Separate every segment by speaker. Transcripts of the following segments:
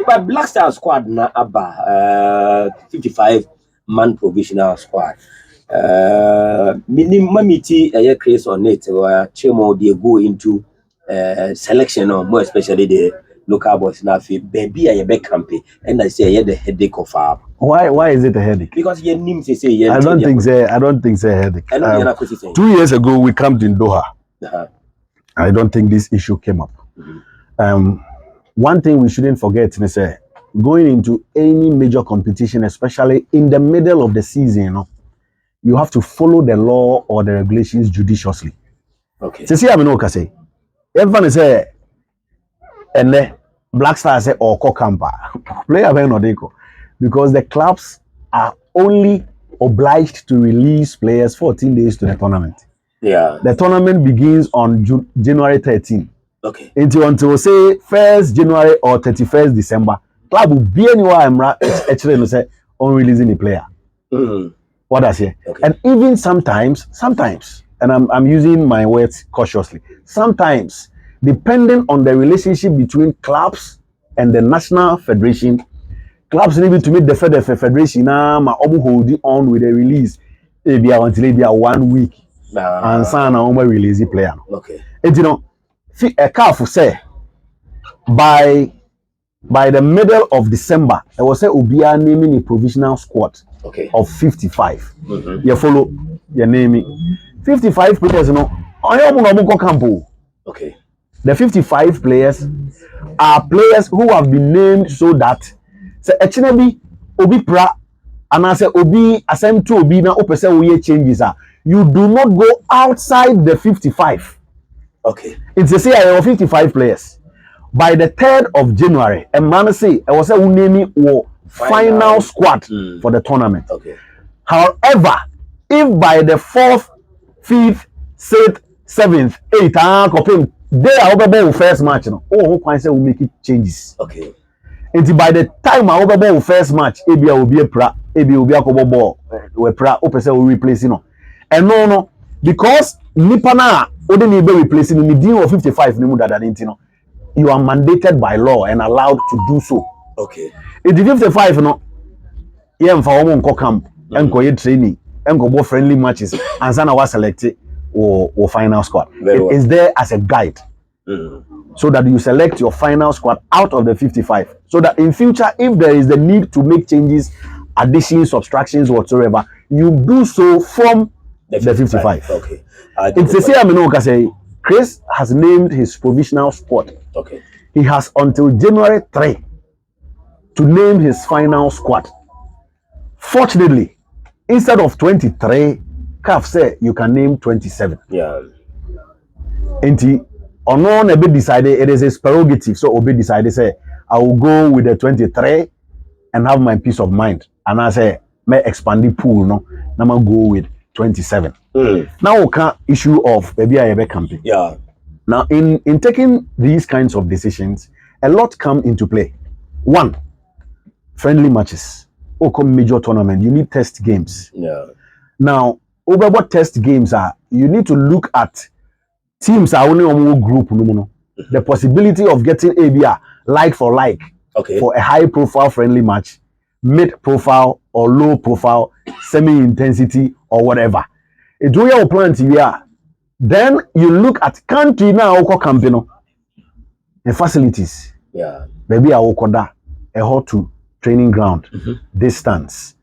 Speaker 1: But Black Stars squad na aba 55-man provisional squad. Minimum a craze on it where Chemo they go into selection or more especially the local boys now baby a back campaign and I say the headache of our
Speaker 2: Why is it a headache?
Speaker 1: because your name say
Speaker 2: I don't think so a headache. 2 years ago we camped in Doha. I don't think this issue came up. One thing we shouldn't forget is going into any major competition, especially in the middle of the season, you have to follow the law or the regulations judiciously.
Speaker 1: Okay.
Speaker 2: See, I mean, okay, everyone say, and Black Stars say or co-camper player because the clubs are only obliged to release players 14 days to the tournament.
Speaker 1: Yeah.
Speaker 2: The tournament begins on January 13.
Speaker 1: Okay.
Speaker 2: Until say 1st January or 31st December, club will be anywhere actually say on releasing the player. What I say? Okay. And even sometimes, and I'm using my words cautiously, sometimes, depending on the relationship between clubs and the national federation, clubs need to meet the federation now, hold on with the release until 1 week. And sign a release the player.
Speaker 1: Okay.
Speaker 2: And a CAF say by the middle of December, I will say Ubia naming a provisional squad of 55. You follow your naming 55 players.
Speaker 1: Okay.
Speaker 2: The 55 players are players who have been named so that actually Obi Pra and I say Obi asem to Obi na opese we changes are. You do not go outside the 55.
Speaker 1: Okay.
Speaker 2: It's a say 55 players. By the 3rd of January, a man say I was saying name final squad for the tournament.
Speaker 1: Okay.
Speaker 2: However, if by the 4th, 5th, 6th, 7th, 8th, they are over first match. Who can say we make it changes?
Speaker 1: Okay.
Speaker 2: And by the time I over first match, Abia will be a pra, Abia will be a kobo ball, we pra, opese will replace and no, because Nipana wouldn't be replacing in the deal of 55 you are mandated by law and allowed to do so.
Speaker 1: Okay.
Speaker 2: In the 55, for camp, and training, and go friendly matches, and Sana was selected or final squad. It is there as a guide. So that you select your final squad out of the 55. So that in future, if there is the need to make changes, additions, subtractions, whatsoever, you do so from the 55.
Speaker 1: Okay.
Speaker 2: It's the same say Chris has named his provisional squad.
Speaker 1: Okay.
Speaker 2: He has until January 3 to name his final squad. Fortunately, instead of 23, CAF said you can name 27.
Speaker 1: Yeah.
Speaker 2: And Onon Obi decided it is his prerogative. So Obi decided say I will go with the 23 and have my peace of mind. And I say may expand the pool now go with 27. Now we can issue of maybe I have campaign.
Speaker 1: Yeah.
Speaker 2: Now in taking these kinds of decisions, a lot come into play. One, friendly matches. Or come major tournament, you need test games.
Speaker 1: Yeah.
Speaker 2: Now, over what test games are, you need to look at teams are only on group. The possibility of getting ABR like for like for a high profile friendly match, mid profile or low profile, semi-intensity or whatever. It do your plan to then you look at country now campaign the facilities.
Speaker 1: Yeah.
Speaker 2: Maybe I will a hot to training ground, distance,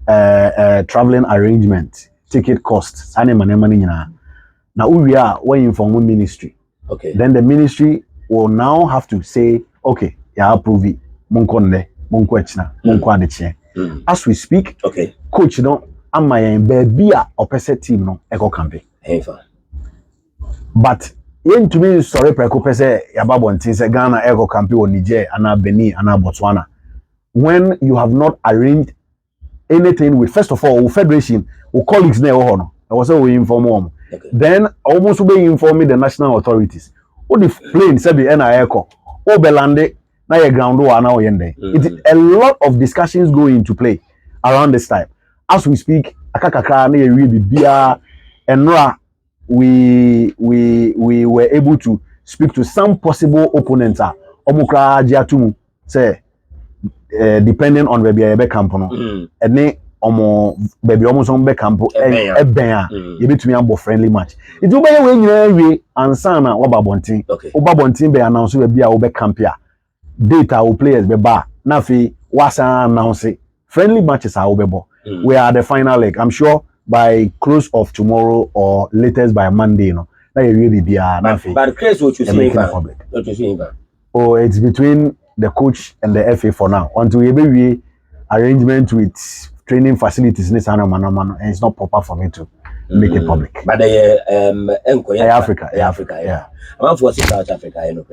Speaker 2: traveling arrangement, ticket costs, now we are when you inform ministry.
Speaker 1: Okay.
Speaker 2: Then the ministry will now have to say, okay, yeah, approve it. As we speak,
Speaker 1: okay,
Speaker 2: coach am my baby opposite team no echo campaign. But yen to me sorry preko pese yababontin se Ghana echo campaign or Niger and Benin and Botswana. When you have not arranged anything with first of all federation or colleagues there I was we inform them.
Speaker 1: Okay.
Speaker 2: Then almost be informing the national authorities. What the plane said the echo or belande na your ground or now yende. It a lot of discussions go into play around this time. As we speak, akakaka na really bia and we were able to speak to some possible opponents omukra jiatumu say depending on baby I be camp no any omo baby almost on be camp e ben you betumi abo friendly match it will be we nyina wie ansa na wo ba bonten wo ba bonten be announce we bia wo be camp ya data wo players be ba na fi wasa announce friendly matches are over. We are the final leg. I'm sure by close of tomorrow or latest by Monday, you know. That will be
Speaker 1: but Chris, what you saying?
Speaker 2: Oh, it's between the coach and the FA for now. Until we arrangement with training facilities, and it's not proper for me to make it public.
Speaker 1: But Africa, yeah. I'm for South Africa, you know.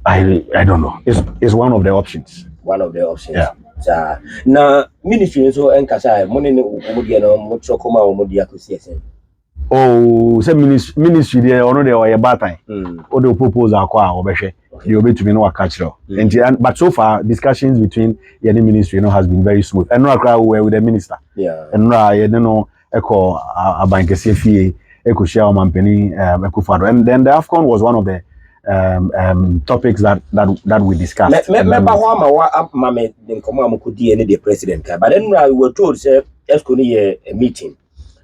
Speaker 2: I don't know. It's one of the options.
Speaker 1: One of the options.
Speaker 2: Yeah.
Speaker 1: Na ministry so enkasa money no omodia no motro koma omodia kwesi.
Speaker 2: Oh, say ministry there ono dey oye batan. O dey propose akwa obehwe. The obetumi no waka kiro. But so far discussions between the ministry has been very smooth. And no akra we with the minister.
Speaker 1: Yeah.
Speaker 2: And no eko abankese fie eko share omampeni Akuffu Addo. And then the AFCON was one of the topics that we discussed.
Speaker 1: Remember how mama den komo amukudi ene the president but then we were told say AFCON a meeting.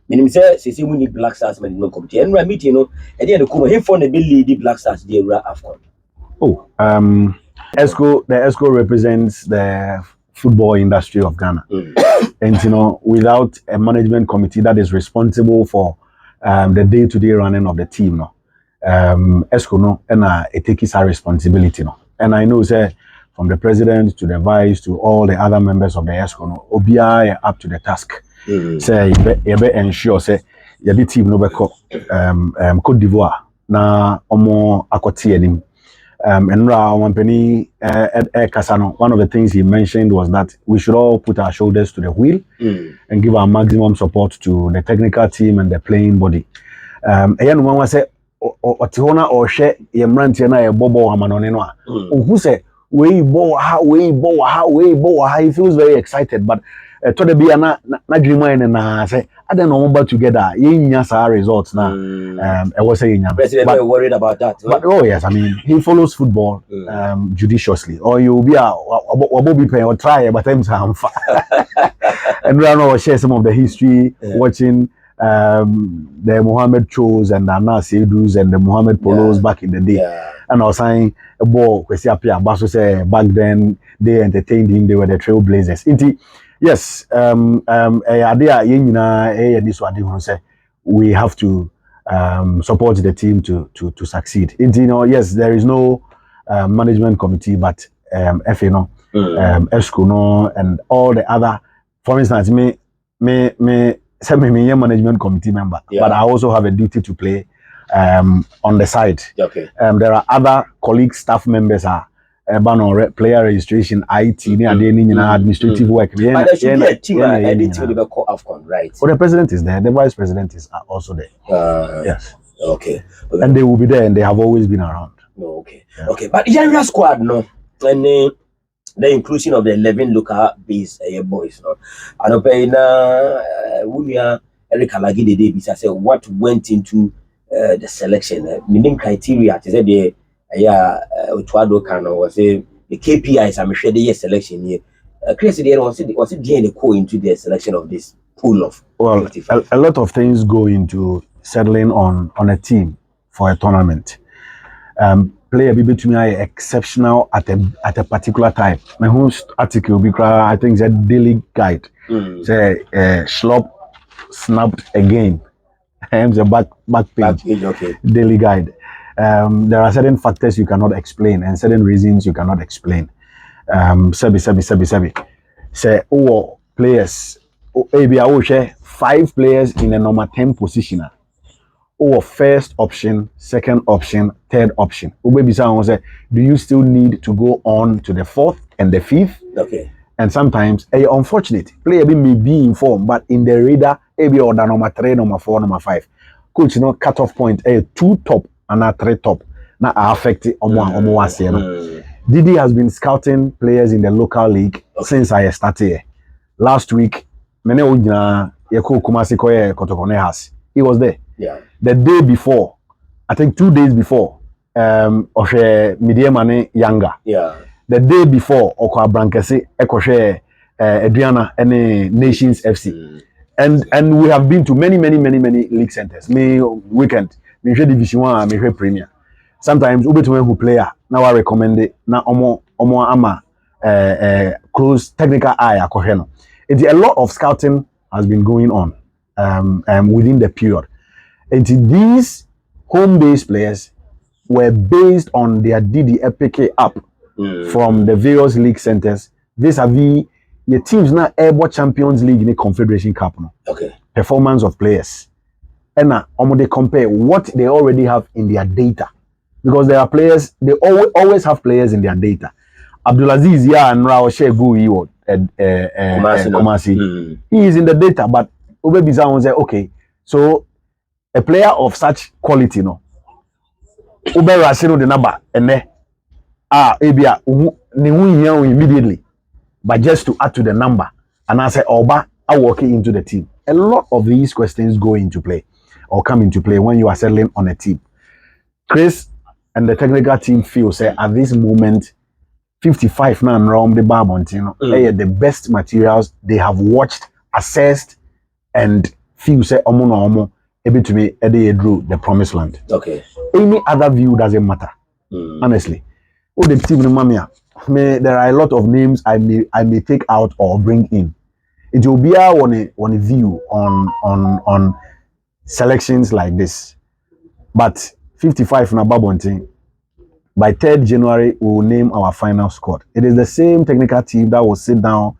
Speaker 1: Meaning say we need Black Stars management committee. And we meeting no e dey come him for the lead the Black Stars dey AFCON.
Speaker 2: Oh, the ESCO represents the football industry of Ghana. And without a management committee that is responsible for the day-to-day running of the team, no. ESCO no and it takes our responsibility no. And I know say from the president to the vice to all the other members of the ESCO no obia up to the task. Say you be ensure say the team no be Cote d'Ivoire na omo akoti enim. And Kasano, one of the things he mentioned was that we should all put our shoulders to the wheel and give our maximum support to the technical team and the playing body. Again, one was say Otihona or share Yemrantiana a bobo Hamanonenoa. Who say we bow how he feels very excited, but to the be na dream and say I don't know about together. Yinyasa results now. I was saying
Speaker 1: president worried about that.
Speaker 2: But oh yes, I mean he follows football judiciously. Or you'll be or try but I'm and we know share some of the history watching the Mohammed Chos and the Anas Edus and the Mohammed Polos back in the day. And I was saying a ball Basso say back then they entertained him, they were the trailblazers. Yes, we have to support the team to succeed. Yes, there is no management committee, but FA ESCO no, and all the other. For instance, me management committee member, but I also have a duty to play on the side.
Speaker 1: Okay.
Speaker 2: There are other colleagues, staff members player registration, IT, administrative work.
Speaker 1: But there should be a team editing will call AFCON, right?
Speaker 2: Well, the president is there. The vice president is also there. Yes.
Speaker 1: Okay.
Speaker 2: And they will be there, and they have always been around.
Speaker 1: Okay. Yeah. Okay. But Yanga squad, no, and the inclusion of the 11 local based boys, no. And Eric Alagi the day I said what went into the selection, meaning criteria. Is the Tuado Kano was the KPIs. I'm sure the selection here. Chris, was it DNA co into the selection of this pool of?
Speaker 2: Well, a lot of things go into settling on a team for a tournament. Player be between exceptional at a particular time. My whole article be I think it's a daily guide. Say Schlop snapped again. I'm the back page.
Speaker 1: Okay.
Speaker 2: Daily guide. There are certain factors you cannot explain and certain reasons you cannot explain. Sebi. Say players. Maybe I will share 5 players in a number 10 position. First option, second option, third option. Say, do you still need to go on to the 4th and the 5th?
Speaker 1: Okay.
Speaker 2: And sometimes, unfortunate player may be informed, but in the radar, maybe order number 3, number 4, number 5. Coach, cut off point, 2 top and 3 top. Now affect Didi has been scouting players in the local league since I started here. Last week, he was there.
Speaker 1: Yeah.
Speaker 2: The day before, I think 2 days before, Mediamane Younger.
Speaker 1: Yeah.
Speaker 2: the day before Okwa Brankese Ekoshe Adriana and Nations FC. And we have been to many league centers. Me weekend, me share Division 1, me share Premier. Sometimes ube to who player now I recommend it na omo ama close technical eye akoheno. It's a lot of scouting has been going on within the period. And these home-based players were based on their DDFPK app from the various league centers vis-a-vis the teams now Airborne Champions League in the Confederation Cup. No?
Speaker 1: Okay.
Speaker 2: Performance of players. And now they compare what they already have in their data. Because there are players, they always have players in their data. Abdulaziz and Raoshe Gui Kumasi. He is in the data, but Ube Biza will say, okay, so a player of such quality, no. Ube Rasino the number, and Abia, immediately. But just to add to the number, and I say, Oba are walking into the team. A lot of these questions go into play or come into play when you are settling on a team. Chris and the technical team feel say at this moment, 55 now around the bar mountain, the best materials they have watched, assessed, and feel say omo able to me drew the promised land.
Speaker 1: Okay.
Speaker 2: Any other view doesn't matter. Honestly. Oh, the team in Mamia. There are a lot of names I may take out or bring in. It will be on a view on selections like this. But 55 na Babontin. By 3rd January, we will name our final squad. It is the same technical team that will sit down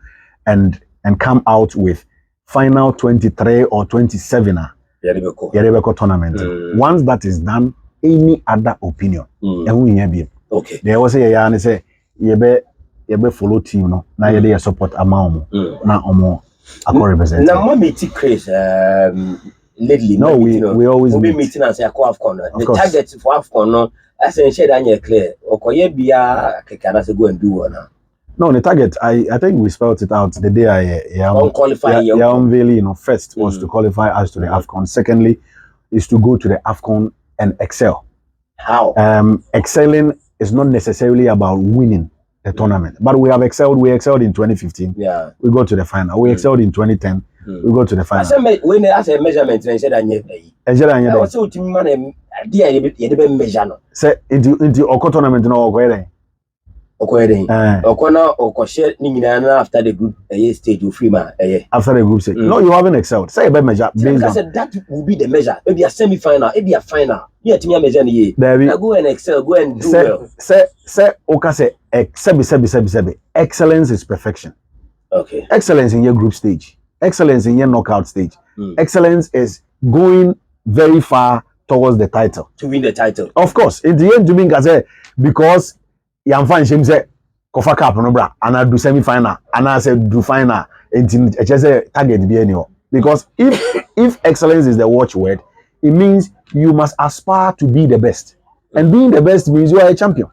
Speaker 2: and come out with final 23 or 27 Yerebeko tournament. Once that is done, any other opinion.
Speaker 1: Okay.
Speaker 2: They always say, yebe follow team no na yede support amount na omo akọ represent.
Speaker 1: Na mo meet Chris lately.
Speaker 2: No, we always
Speaker 1: meet. Meeting and say AFCON. The target for AFCON no as in share that clear. Okoye bia kekana say go and do one.
Speaker 2: No, the target I think we spelled it out the day I
Speaker 1: qualify
Speaker 2: unveiling, first was to qualify us to the AFCON. Secondly is to go to the AFCON and excel.
Speaker 1: How?
Speaker 2: Excelling is not necessarily about winning the tournament, but we have excelled. We excelled in 2015.
Speaker 1: Yeah,
Speaker 2: we got to the final. We excelled in 2010. We got to the final.
Speaker 1: When they ask a measurement, I said, "I was so to man, you measure no."
Speaker 2: Say into Oko tournament no Okoye.
Speaker 1: Okona Okoshe Nina after the group stage you free man.
Speaker 2: After the group stage. No, you haven't excelled. Say a measure.
Speaker 1: I said that will be the measure. Maybe a semi-final, maybe a final. Yeah, to me a measure ye. Go and excel, go and do well.
Speaker 2: Say Oka say excellence is perfection.
Speaker 1: Okay.
Speaker 2: Excellence in your group stage. Excellence in your knockout stage. Excellence is going very far towards the title.
Speaker 1: To win the title.
Speaker 2: Of course. In the end, to me, I say because Yamfan Shim say Kofa Cup no bra, and I do semi-final, and I say do final. It just say target be anywhere. Because if excellence is the watchword, it means you must aspire to be the best, and being the best means you are a champion.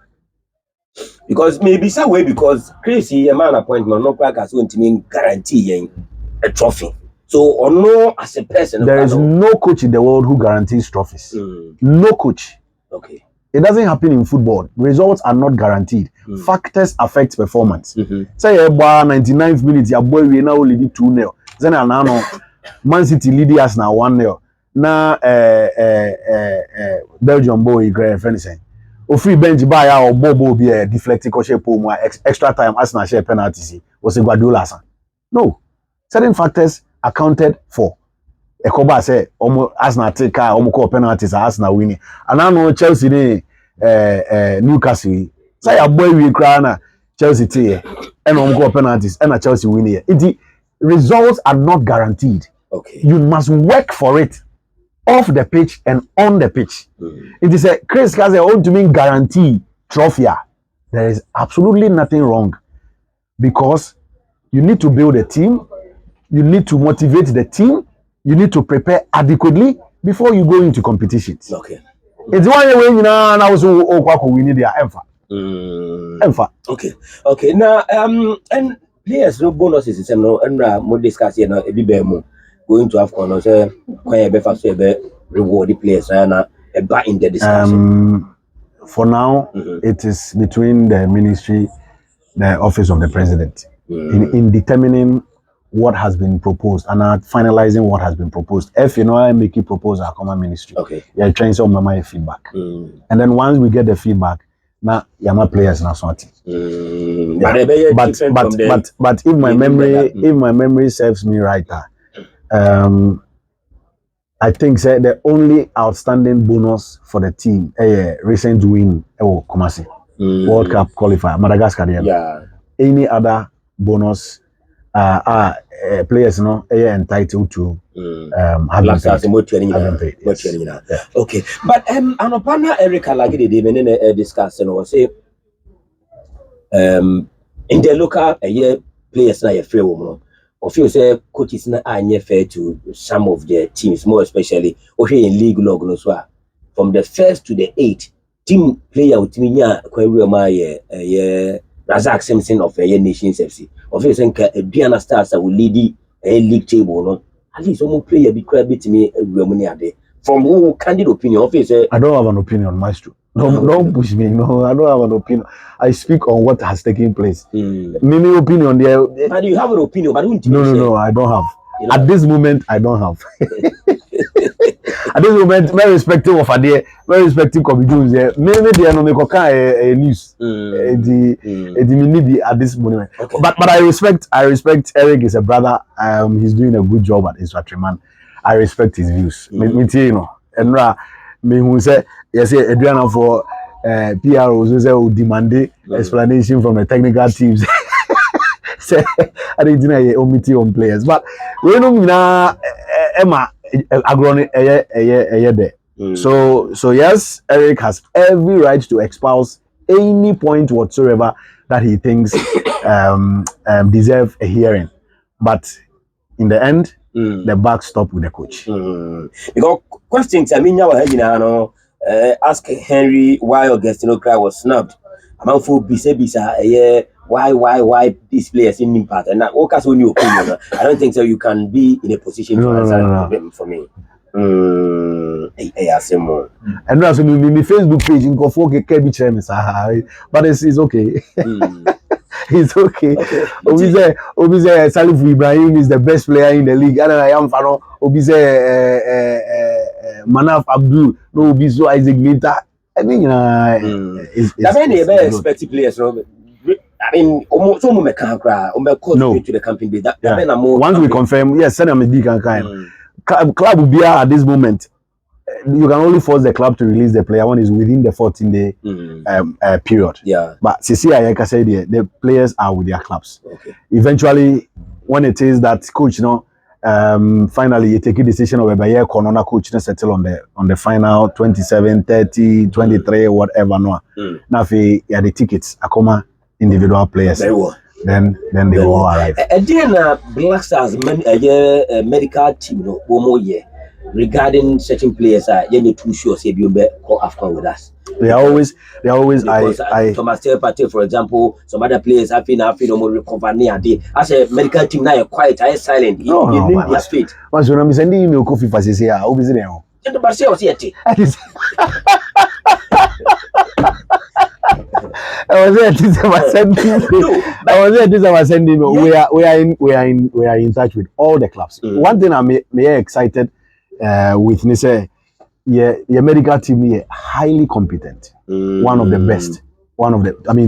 Speaker 1: Because maybe some way because crazy a man appointment no quite as going to mean guarantee a trophy. So or no as a person,
Speaker 2: there is no coach in the world who guarantees trophies. No coach.
Speaker 1: Okay.
Speaker 2: It doesn't happen in football. Results are not guaranteed. Factors affect performance. Say a 99th minute, your boy we now lead 2-0. Then now Man City lead us now 1-0. Now Belgium boy great friend saying. O free bench by our Bobo be a deflecting crochet poem extra time as na share penalty was a Guardiola. No. Certain factors accounted for. Ekoba say omo Arsenal take car omo call penalties Arsenal winning. And I know Chelsea dey Newcastle. Say a boy we cry na Chelsea take and omo call penalties and Chelsea winning. The results are not guaranteed.
Speaker 1: Okay.
Speaker 2: You must work for it off the pitch and on the pitch. It is a Chris has a own to mean guarantee trophy. There is absolutely nothing wrong because you need to build a team, you need to motivate the team, you need to prepare adequately before you go into competitions.
Speaker 1: Okay.
Speaker 2: It's one way you know and also we need their emphasis.
Speaker 1: Okay. Okay. Now and players no bonuses is no and more discuss here now going to AFCON no say when be first be reward the players and in the discussion.
Speaker 2: For now it is between the ministry the office of the president in determining what has been proposed and finalizing what has been proposed. If you know, I make a proposal, common ministry.
Speaker 1: Okay.
Speaker 2: You're trying to my feedback, and then once we get the feedback, now you're my players now something. But if my memory serves me right, I think the only outstanding bonus for the team, recent win, Kumasi World Cup qualifier, Madagascar.
Speaker 1: Yeah.
Speaker 2: Any other bonus players entitled to have been paid. Yes.
Speaker 1: Okay, but Anopana Erica Lagidi they discuss and was say in the local players na free woman. Or feel say coaches na are fair to some of their teams, more especially in league log no so from the 1st to the 8th team player with me Razak Simpson of Nations FC. Of you think Diana Stars will lead a league table, no? At least some player be quite bit me from who candid opinion of you.
Speaker 2: I don't have an opinion, Maestro. Don't push me. No, I don't have an opinion. I speak on what has taken place. Many opinion there.
Speaker 1: But you have an opinion, but
Speaker 2: no, I don't have. You know? At this moment, I don't have. At this moment, very respective of Ade, very respective of Jones. Maybe they are no make news. At this moment. Okay. But I respect Eric is a brother. He's doing a good job at Israel. I respect his views. Me you know. And me who say yes, Adriana for PROs who demand explanation from the technical teams. Say I didn't know omiti on players, but we know na Emma agroni there. So yes, Eric has every right to espouse any point whatsoever that he thinks deserve a hearing, but in the end, the back stop with the coach.
Speaker 1: Because questions, I mean, ask Henry why Augustino Cry was snubbed. I'm for bisa why these players in impact and now okay, so new opinion. I don't think so. You can be in a position to answer for me. I say more.
Speaker 2: And also, my Facebook page in Kofoke but it's okay. It's okay. Obize Salif Ibrahim is the best player in the league. And I am Fano. Obize Manaf Abdul. No Obizo Isaac Mita. I mean,
Speaker 1: that's any expected players. I mean, almost some me can cry. To the camping.
Speaker 2: Once we confirm, yes, send them a big kind. Club will be at this moment. You can only force the club to release the player when it's within the 14-day period.
Speaker 1: Yeah.
Speaker 2: But CCI, like I said, the players are with their clubs.
Speaker 1: Okay.
Speaker 2: Eventually, when it is that coach, finally you take a decision of a year corner coach settle on the final 27, 30, 23, whatever. Now, yeah, the tickets are come individual players.
Speaker 1: Very well.
Speaker 2: Then they will all arrive.
Speaker 1: And then Black Stars medical team, one more year. Regarding certain players, you need to sure say you be call AFCON with us.
Speaker 2: They are always.
Speaker 1: I Thomas Partey, for example, some other players have been more recover near day. As a medical team now, you're quiet, I silent. You need their speed.
Speaker 2: Once when I'm sending email coffee for say, I'll be there.
Speaker 1: The Barcelona was here.
Speaker 2: I was there to send email. We are in touch with all the clubs. One thing I'm excited with Nise, your medical team here highly competent. One of the best.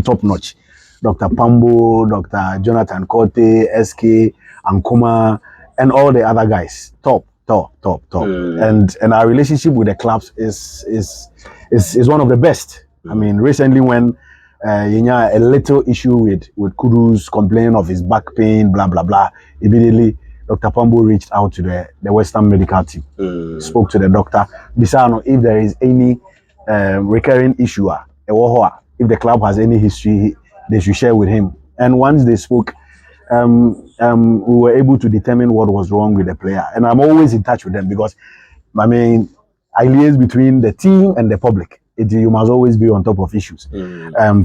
Speaker 2: Top notch. Dr. Pambo, Dr. Jonathan Korte, SK, Ankuma, and all the other guys. Top. And our relationship with the clubs is one of the best. I mean, recently when a little issue with Kudus complaining of his back pain, blah blah blah, immediately Dr. Pambo reached out to the Western medical team, spoke to the doctor. Bisano, if there is any recurring issue, if the club has any history, they should share with him. And once they spoke, we were able to determine what was wrong with the player. And I'm always in touch with them because, I liaise between the team and the public. You must always be on top of issues.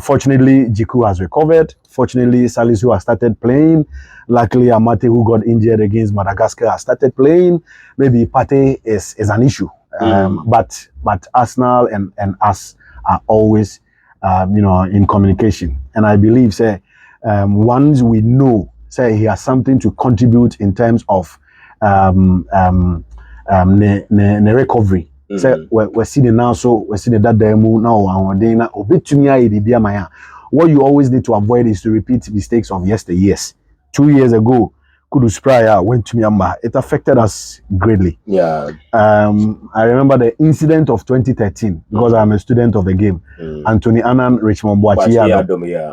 Speaker 2: Fortunately, Jiku has recovered. Fortunately, Salisu has started playing. Luckily, Amate, who got injured against Madagascar, has started playing. Maybe Pate is an issue. But Arsenal and us are always, in communication. And I believe, once we know, say he has something to contribute in terms of the recovery. Say we're seeing now, so we're seeing that demo now. What you always need to avoid is to repeat mistakes of yesteryears. 2 years ago, Kudus Praia went to Myanmar. It affected us greatly.
Speaker 1: Yeah.
Speaker 2: I remember the incident of 2013 because I'm a student of the game. Anthony Annan, Richmond Boachi.
Speaker 1: Yeah.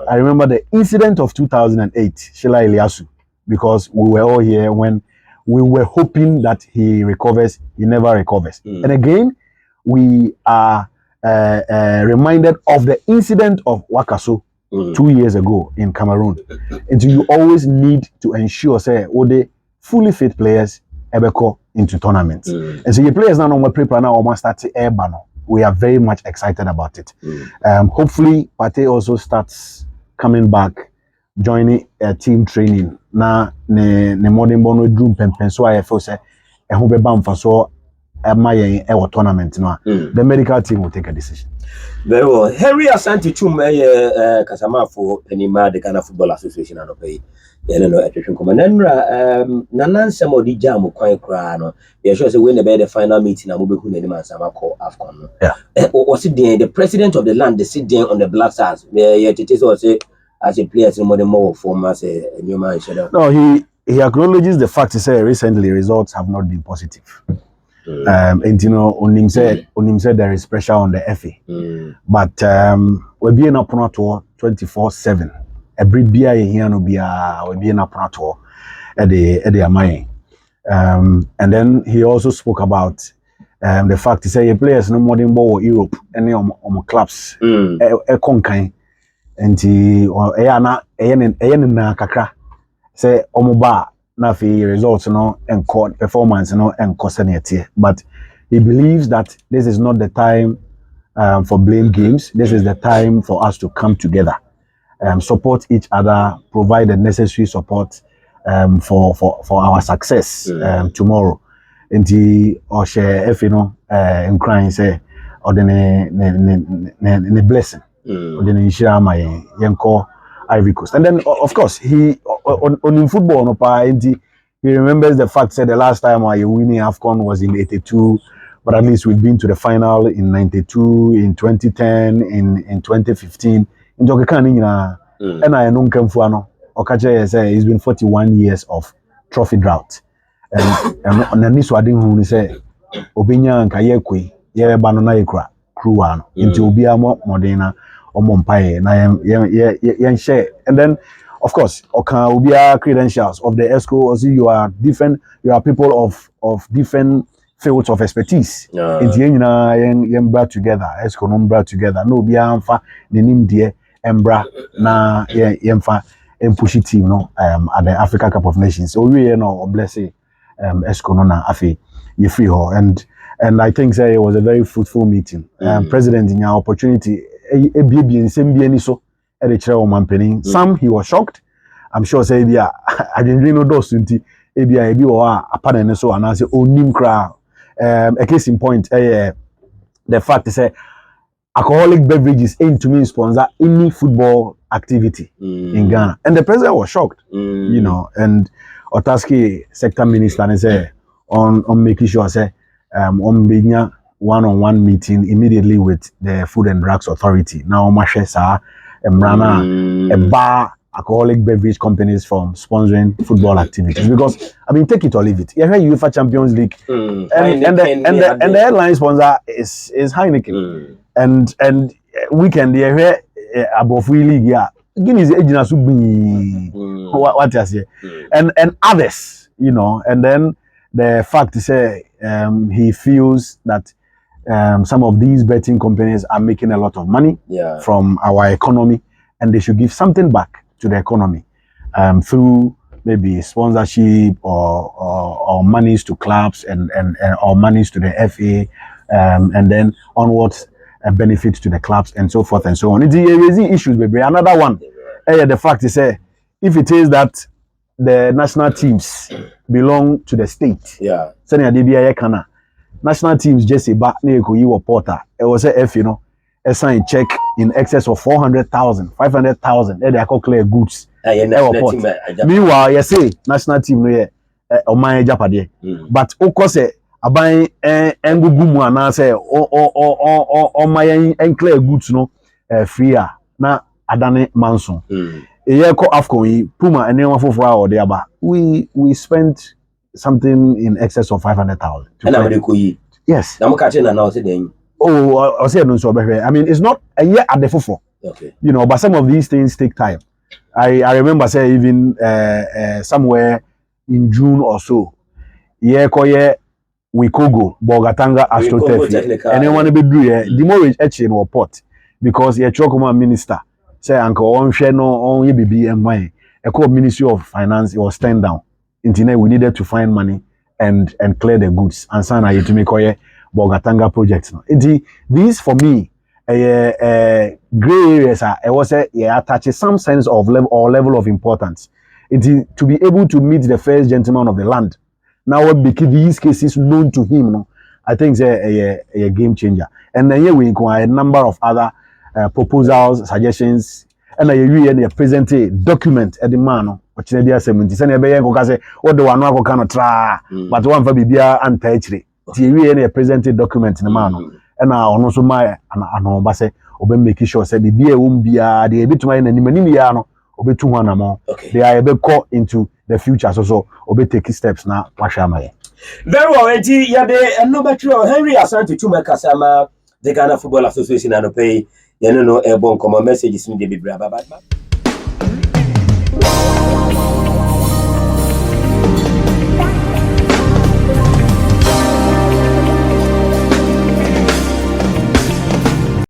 Speaker 2: I remember the incident of 2008, Sheila Eliasu, because we were all here when we were hoping that he recovers. He never recovers. And again, we are reminded of the incident of Wakaso 2 years ago in Cameroon. And so you always need to ensure, say, the fully fit players ebeko into tournaments. And so your players now on prepare now almost start air banner. We are very much excited about it. Hopefully, Pate also starts coming back, joining a team training. Now, ne modern bono drum pen so I feel say a hope bam for so my tournament now. The medical team will take a decision.
Speaker 1: Very well. Henry Asante Chum Kasama for Penima, the Ghana Football Association and pay. Attrition Commander Nanan Samo di Jamu Quine Crano. They sure win the final meeting and Mubu Hunema Samako AFCON.
Speaker 2: Yeah.
Speaker 1: Was it the president of the land, the sit there on the BLACKSTARS? Yet it is also as a player in modern more form as a new man.
Speaker 2: No, he acknowledges the fact to say recently results have not been positive. And you know, Onim said there is pressure on the FA. But we're being up on tour 24/7. Every beer here no beer, we're being up on tour at the Amai. And then he also spoke about the fact to say players no more than ball Europe any on clubs conkai and he or na kakra say omoba na fi results no and court performance no and cosenete. But he believes that this is not the time for blame games. This is the time for us to come together, support each other, provide the necessary support for our success tomorrow. And he or share if you know and crying say or the ne blessing or the inshira yenko Ivory Coast. And then of course he on in football no pa he remembers the fact that the last time I winning AFCON was in 82, but at least we've been to the final in 92, in 2010, in 2015. In Jokekani and I know Kemfuano Okache say it's been 41 years of trophy drought. And this was who say Obinya and Kayekwe, Yere Banana Ikra, Kruan, into Obiamo Modena or Mompaye, and share. And then of course, Ubia credentials of the ESCO, also you are people of different fields of expertise. It's brought together, ESCO no brought together. No be amfa the name dear embra na yemfa pushy team no at the Africa Cup of Nations. So we know bless ESCO no na afi you free her and I think say it was a very fruitful meeting. President in your opportunity so some he was shocked. I'm sure say I didn't really know those ebi or a partner so and I say onim kra a case in point the fact is say alcoholic beverages aim to mean sponsor any football activity in Ghana, and the president was shocked, you know, and Otaski sector minister and say on making sure say on being one-on-one meeting immediately with the Food and Drugs Authority. Now Mashesa Mrana a bar alcoholic beverage companies from sponsoring football activities, because I mean take it or leave it. You hear UEFA Champions League and the headline sponsor is Heineken and weekend you hear above league Guinea's agent should be what you say and others, you know. And then the fact is he feels that some of these betting companies are making a lot of money from our economy, and they should give something back to the economy through maybe sponsorship or monies to clubs and or monies to the FA, and then onwards benefits to the clubs and so forth and so on. It's raising issues, baby. Another one, the fact is if it is that the national teams belong to the state, national teams just say back near you porter. It was a a sign check in excess of 400,000, 500,000. They are called clear goods airport. Meanwhile, you say national team no ye oman japade. But okose aban engugumu ana say o my enclare goods no free na adane manson. Eye ko AFCON yi Puma and anyone for our there ba. We spent something in excess of 500,000. Yes.
Speaker 1: Now catching and now saying
Speaker 2: oh I say no so I mean it's not a year at the fofo.
Speaker 1: Okay.
Speaker 2: You know, but some of these things take time. I remember say even somewhere in June or so, yeah, we could go Bogatanga AstroTurf, and then one be do the more actually in our port because yeah, Chokoma minister say uncle on share no on BB and mine. A called Ministry of Finance it was stand down. Internet we needed to find money and clear the goods and sign a to make Bogatanga projects. These for me. Gray areas I was say attach some sense of level of importance. It is to be able to meet the first gentleman of the land. Now what became these cases known to him, no, I think it's a game changer. And then here we inquire a number of other proposals, suggestions, and a present a document at the man, which is 70. Send a say what the one cannot try, but one for Bibia and Taichri. A presented document in the man. And I also my and base obe make sure say bibia won bia dey bit my na nimani bia no obe tu one amount. They are able call into the future so obe take steps na wahwa my.
Speaker 1: Very well, enti ya de no betro Henry Asante Tuma Kasama the Ghana Football Association and pay you know e bon common messages in the bibra baba.